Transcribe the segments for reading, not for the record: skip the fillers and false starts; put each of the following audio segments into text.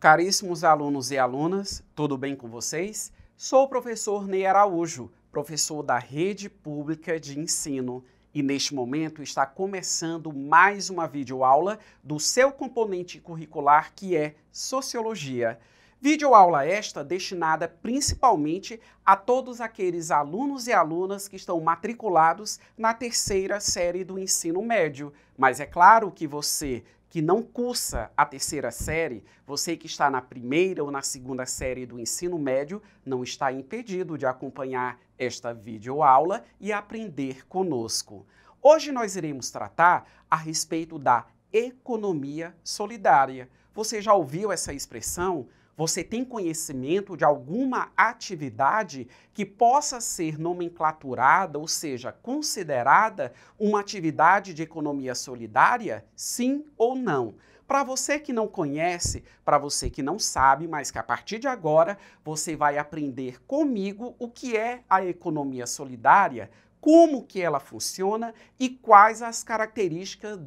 Caríssimos alunos e alunas, tudo bem com vocês? Sou o professor Ney Araújo, professor da Rede Pública de Ensino, e neste momento está começando mais uma videoaula do seu componente curricular que é Sociologia. Videoaula esta destinada principalmente a todos aqueles alunos e alunas que estão matriculados na terceira série do ensino médio. Mas é claro que você que não cursa a terceira série, você que está na primeira ou na segunda série do ensino médio, não está impedido de acompanhar esta videoaula e aprender conosco. Hoje nós iremos tratar a respeito da economia solidária. Você já ouviu essa expressão? Você tem conhecimento de alguma atividade que possa ser nomenclaturada, ou seja, considerada uma atividade de economia solidária? Sim ou não? Para você que não conhece, para você que não sabe, mas que a partir de agora você vai aprender comigo o que é a economia solidária, como que ela funciona e quais as características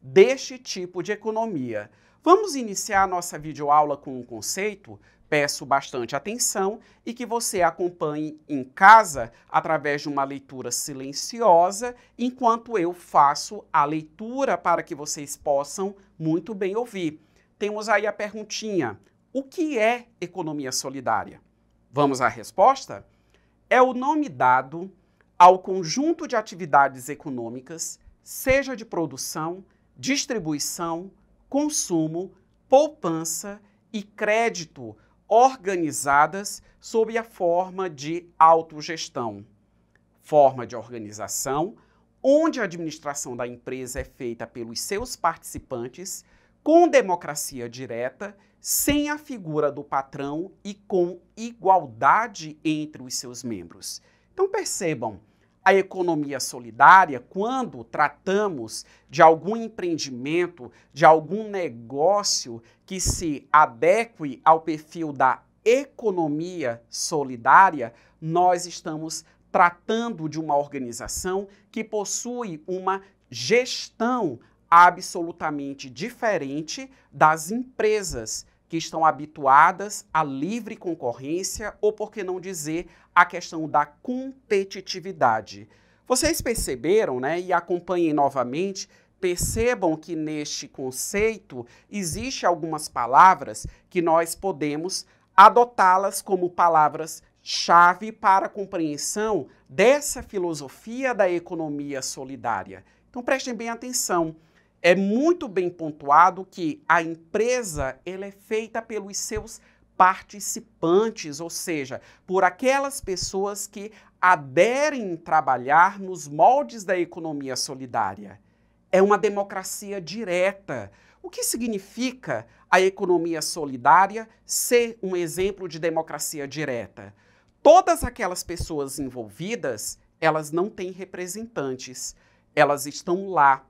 deste tipo de economia. Vamos iniciar a nossa videoaula com um conceito? Peço bastante atenção e que você acompanhe em casa através de uma leitura silenciosa, enquanto eu faço a leitura para que vocês possam muito bem ouvir. Temos aí a perguntinha: o que é economia solidária? Vamos à resposta? É o nome dado ao conjunto de atividades econômicas, seja de produção, distribuição, consumo, poupança e crédito organizadas sob a forma de autogestão. Forma de organização onde a administração da empresa é feita pelos seus participantes, com democracia direta, sem a figura do patrão e com igualdade entre os seus membros. Então percebam, a economia solidária, quando tratamos de algum empreendimento, de algum negócio que se adeque ao perfil da economia solidária, nós estamos tratando de uma organização que possui uma gestão absolutamente diferente das empresas que estão habituadas à livre concorrência ou, por que não dizer, a questão da competitividade. Vocês perceberam, né, e acompanhem novamente, percebam que neste conceito existe algumas palavras que nós podemos adotá-las como palavras-chave para a compreensão dessa filosofia da economia solidária. Então prestem bem atenção. É muito bem pontuado que a empresa ela é feita pelos seus participantes, ou seja, por aquelas pessoas que aderem a trabalhar nos moldes da economia solidária. É uma democracia direta. O que significa a economia solidária ser um exemplo de democracia direta? Todas aquelas pessoas envolvidas, elas não têm representantes. Elas estão lá,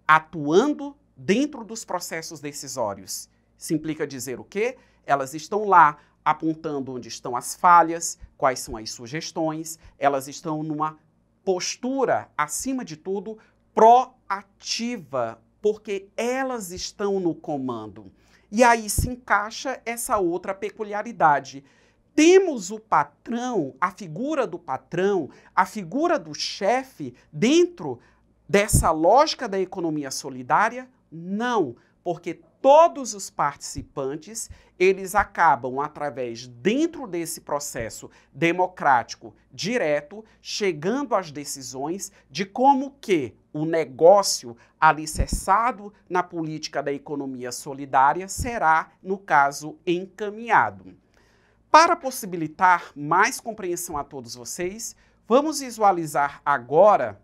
atuando dentro dos processos decisórios. Isso implica dizer o quê? Elas estão lá apontando onde estão as falhas, quais são as sugestões, elas estão numa postura, acima de tudo, proativa, porque elas estão no comando. E aí se encaixa essa outra peculiaridade. Temos o patrão, a figura do patrão, a figura do chefe dentro dessa lógica da economia solidária? Não, porque todos os participantes, eles acabam através, dentro desse processo democrático direto, chegando às decisões de como que o negócio alicerçado na política da economia solidária será, no caso, encaminhado. Para possibilitar mais compreensão a todos vocês, vamos visualizar agora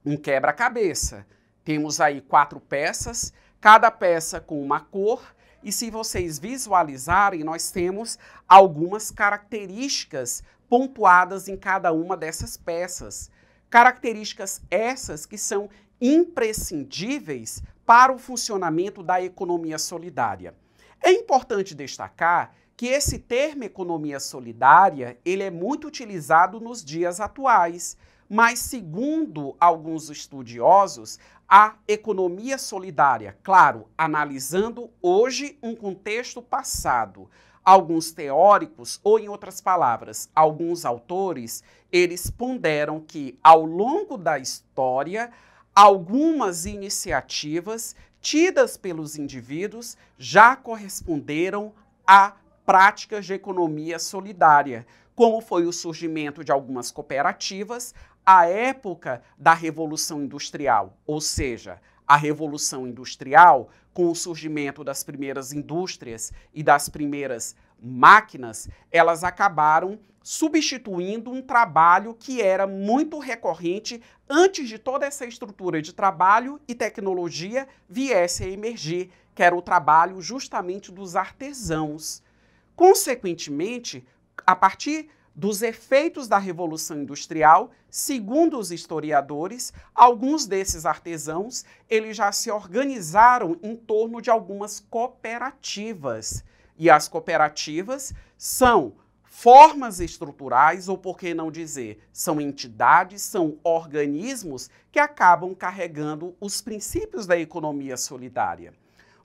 um quebra-cabeça. Temos aí 4 peças, cada peça com uma cor, e se vocês visualizarem, nós temos algumas características pontuadas em cada uma dessas peças. Características essas que são imprescindíveis para o funcionamento da economia solidária. É importante destacar que esse termo economia solidária, ele é muito utilizado nos dias atuais, Mas, segundo alguns estudiosos, a economia solidária, claro, analisando hoje um contexto passado, alguns teóricos, ou em outras palavras, alguns autores, eles ponderam que, ao longo da história, algumas iniciativas tidas pelos indivíduos já corresponderam a práticas de economia solidária, como foi o surgimento de algumas cooperativas, a época da Revolução Industrial, ou seja, a Revolução Industrial, com o surgimento das primeiras indústrias e das primeiras máquinas, elas acabaram substituindo um trabalho que era muito recorrente antes de toda essa estrutura de trabalho e tecnologia viesse a emergir, que era o trabalho justamente dos artesãos. Consequentemente, a partir dos efeitos da Revolução Industrial, segundo os historiadores, alguns desses artesãos eles já se organizaram em torno de algumas cooperativas. E as cooperativas são formas estruturais, ou por que não dizer, são entidades, são organismos que acabam carregando os princípios da economia solidária.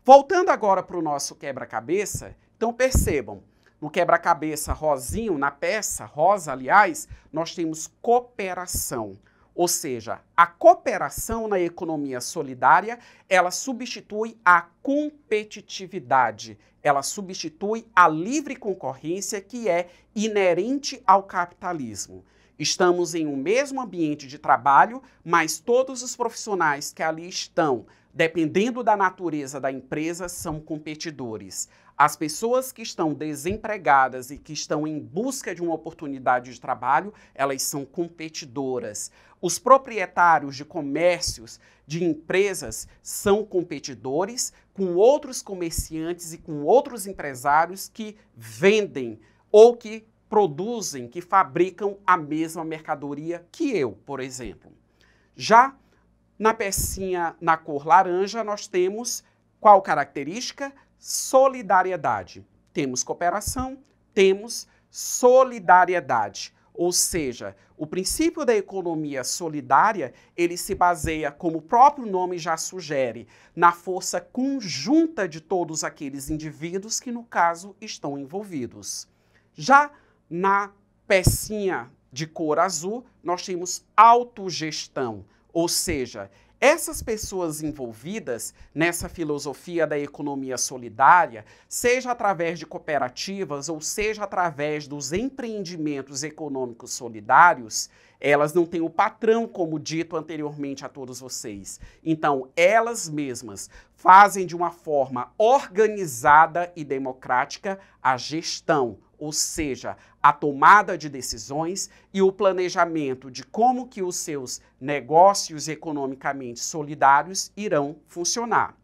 Voltando agora para o nosso quebra-cabeça, então percebam, no quebra-cabeça rosinho, na peça rosa, aliás, nós temos cooperação. Ou seja, a cooperação na economia solidária, ela substitui a competitividade, ela substitui a livre concorrência que é inerente ao capitalismo. Estamos em um mesmo ambiente de trabalho, mas todos os profissionais que ali estão, dependendo da natureza da empresa, são competidores. As pessoas que estão desempregadas e que estão em busca de uma oportunidade de trabalho, elas são competidoras. Os proprietários de comércios, de empresas, são competidores com outros comerciantes e com outros empresários que vendem ou que produzem, que fabricam a mesma mercadoria que eu, por exemplo. Já na pecinha na cor laranja, nós temos qual característica? Solidariedade. Temos cooperação, temos solidariedade. Ou seja, o princípio da economia solidária, ele se baseia, como o próprio nome já sugere, na força conjunta de todos aqueles indivíduos que, no caso, estão envolvidos. Já na pecinha de cor azul, nós temos autogestão, ou seja, essas pessoas envolvidas nessa filosofia da economia solidária, seja através de cooperativas ou seja através dos empreendimentos econômicos solidários, elas não têm o patrão, como dito anteriormente a todos vocês. Então, elas mesmas fazem de uma forma organizada e democrática a gestão, ou seja, a tomada de decisões e o planejamento de como que os seus negócios economicamente solidários irão funcionar.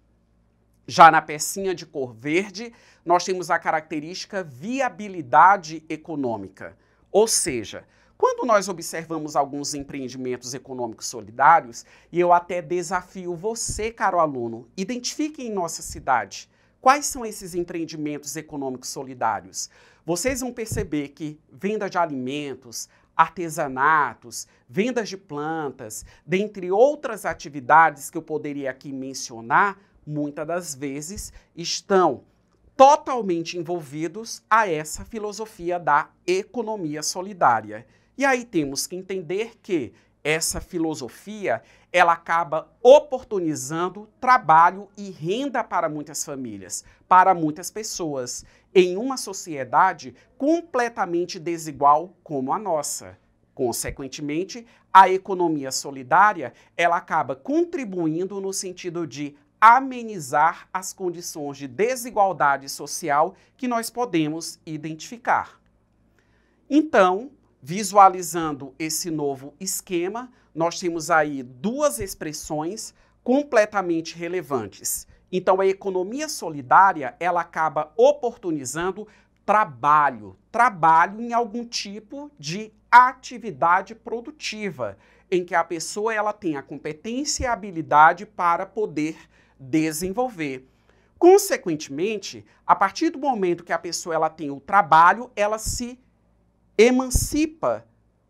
Já na pecinha de cor verde, nós temos a característica viabilidade econômica, ou seja, quando nós observamos alguns empreendimentos econômicos solidários, e eu até desafio você, caro aluno, identifique em nossa cidade quais são esses empreendimentos econômicos solidários. Vocês vão perceber que venda de alimentos, artesanatos, vendas de plantas, dentre outras atividades que eu poderia aqui mencionar, muitas das vezes estão totalmente envolvidos a essa filosofia da economia solidária. E aí temos que entender que essa filosofia, ela acaba oportunizando trabalho e renda para muitas famílias, para muitas pessoas, em uma sociedade completamente desigual como a nossa. Consequentemente, a economia solidária, ela acaba contribuindo no sentido de amenizar as condições de desigualdade social que nós podemos identificar. Então, visualizando esse novo esquema, nós temos aí duas expressões completamente relevantes. Então, a economia solidária, ela acaba oportunizando trabalho em algum tipo de atividade produtiva, em que a pessoa ela tem a competência e a habilidade para poder desenvolver. Consequentemente, a partir do momento que a pessoa ela tem o trabalho, ela se emancipa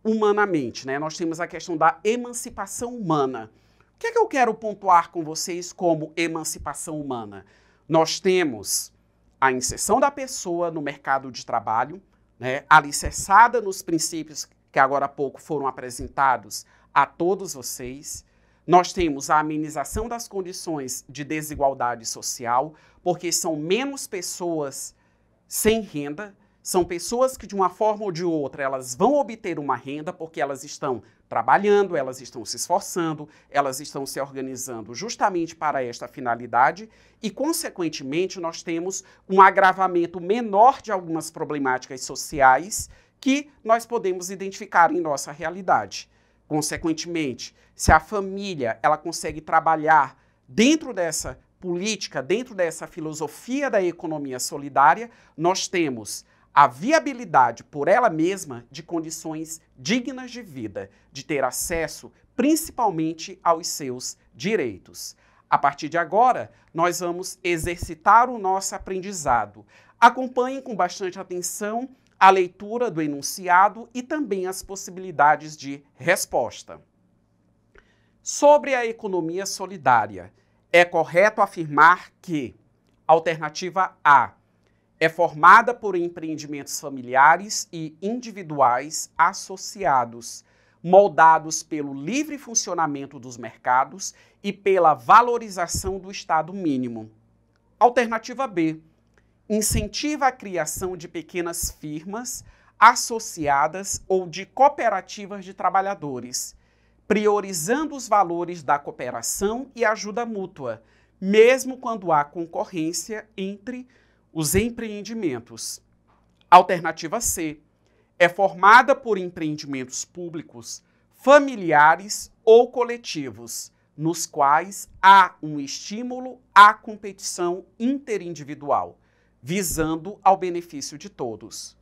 humanamente, né? Nós temos a questão da emancipação humana. O que é que eu quero pontuar com vocês como emancipação humana? Nós temos a inserção da pessoa no mercado de trabalho, né, alicerçada nos princípios que agora há pouco foram apresentados a todos vocês. Nós temos a amenização das condições de desigualdade social, porque são menos pessoas sem renda, são pessoas que de uma forma ou de outra elas vão obter uma renda porque elas estão trabalhando, elas estão se esforçando, elas estão se organizando justamente para esta finalidade e, consequentemente, nós temos um agravamento menor de algumas problemáticas sociais que nós podemos identificar em nossa realidade. Consequentemente, se a família ela consegue trabalhar dentro dessa política, dentro dessa filosofia da economia solidária, nós temos a viabilidade por ela mesma de condições dignas de vida, de ter acesso principalmente aos seus direitos. A partir de agora, nós vamos exercitar o nosso aprendizado. Acompanhem com bastante atenção a leitura do enunciado e também as possibilidades de resposta. Sobre a economia solidária, é correto afirmar que alternativa A é formada por empreendimentos familiares e individuais associados, moldados pelo livre funcionamento dos mercados e pela valorização do Estado mínimo. Alternativa B incentiva a criação de pequenas firmas associadas ou de cooperativas de trabalhadores, priorizando os valores da cooperação e ajuda mútua, mesmo quando há concorrência entre os empreendimentos. Alternativa C é formada por empreendimentos públicos, familiares ou coletivos, nos quais há um estímulo à competição interindividual, visando ao benefício de todos.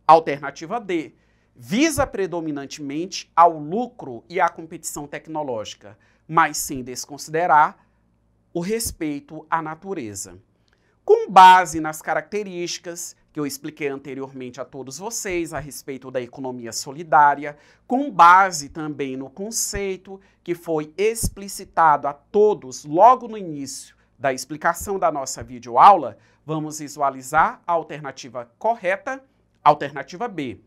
Alternativa D visa predominantemente ao lucro e à competição tecnológica, mas sem desconsiderar o respeito à natureza. Com base nas características que eu expliquei anteriormente a todos vocês a respeito da economia solidária, com base também no conceito que foi explicitado a todos logo no início da explicação da nossa videoaula, vamos visualizar a alternativa correta, alternativa B.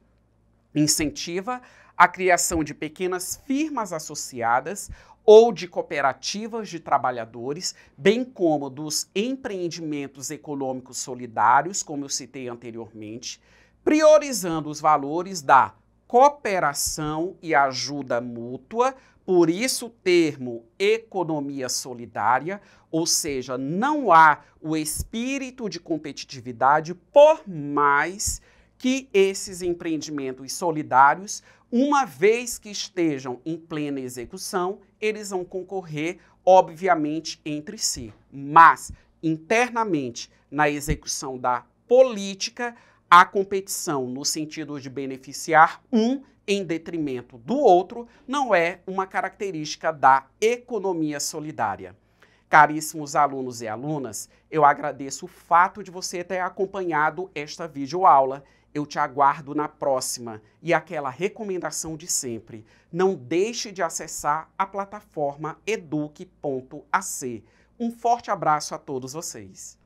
Incentiva a criação de pequenas firmas associadas ou de cooperativas de trabalhadores, bem como dos empreendimentos econômicos solidários, como eu citei anteriormente, priorizando os valores da cooperação e ajuda mútua, por isso o termo economia solidária, ou seja, não há o espírito de competitividade, por mais que esses empreendimentos solidários, uma vez que estejam em plena execução, eles vão concorrer, obviamente, entre si. Mas, internamente, na execução da política, a competição no sentido de beneficiar um em detrimento do outro não é uma característica da economia solidária. Caríssimos alunos e alunas, eu agradeço o fato de você ter acompanhado esta videoaula. Eu te aguardo na próxima e aquela recomendação de sempre. Não deixe de acessar a plataforma eduque.ac. Um forte abraço a todos vocês.